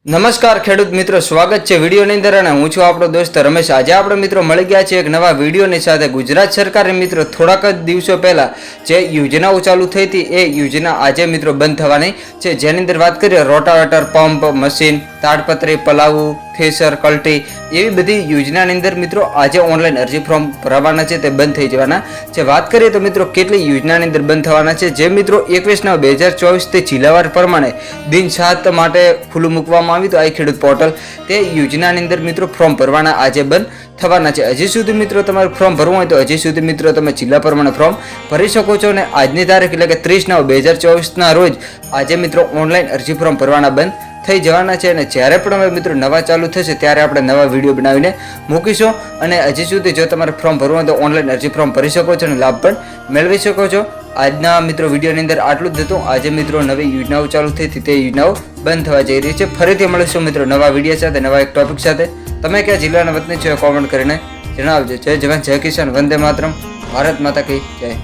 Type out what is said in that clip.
નમસ્કાર ખેડૂત મિત્રો, સ્વાગત છે વિડીયોની અંદર અને હું છું આપણો દોસ્ત રમેશ। આજે આપણે મિત્રો મળી ગયા છે એક નવા વિડીયોની સાથે। ગુજરાત સરકારે મિત્રો થોડાક જ દિવસો પહેલા જે યોજનાઓ ચાલુ થઈ હતી એ યોજના આજે મિત્રો બંધ થવાની છે, જેની અંદર વાત કરીએ રોટાવેટર, પંપ, મશીન, તાડપત્રી, પલાવું, થ્રેસર, કલ્ટી એવી બધી યોજનાની અંદર મિત્રો આજે ઓનલાઈન અરજી ફોર્મ ભરવાના છે, તે બંધ થઈ જવાના છે। વાત કરીએ તો મિત્રો કેટલી યોજનાની અંદર બંધ થવાના છે, જે મિત્રો 21/9/2024 તે જિલ્લાવાર પ્રમાણે દિન 7 માટે ખુલ્લું મૂકવામાં આવ્યું તો આ ખેડૂત પોર્ટલ તે યોજનાની અંદર મિત્રો ફોર્મ ભરવાના આજે બંધ થવાના છે। હજી સુધી મિત્રો તમારે ફોર્મ ભરવું હોય તો હજી સુધી મિત્રો તમે જિલ્લા પ્રમાણે ફોર્મ ભરી શકો છો અને આજની તારીખ એટલે કે 30/9/2024 ના રોજ આજે મિત્રો ઓનલાઈન અરજી ફોર્મ ભરવાના બંધ થઈ જવાના છે અને જ્યારે પણ હવે મિત્રો નવા ચાલુ થશે ત્યારે આપણે નવા વિડીયો બનાવીને મૂકીશું। અને હજી સુધી જો તમારે ફોર્મ ભરવું હોય તો ઓનલાઈન અરજી ફોર્મ ભરી શકો છો અને લાભ પણ મેળવી શકો છો। આજના મિત્રો વિડીયોની અંદર આટલું જ હતું। આજે મિત્રો નવી યોજનાઓ ચાલુ થઈ હતી તે યોજનાઓ બંધ થવા જઈ રહી છે। ફરીથી મળીશું મિત્રો નવા વિડીયો સાથે, નવા એક ટોપિક સાથે। તમે કયા જિલ્લાના વતની છો કોમેન્ટ કરીને જણાવજો। જય જવાન, જય કિસાન, વંદે માતરમ, ભારત માતા કી જય।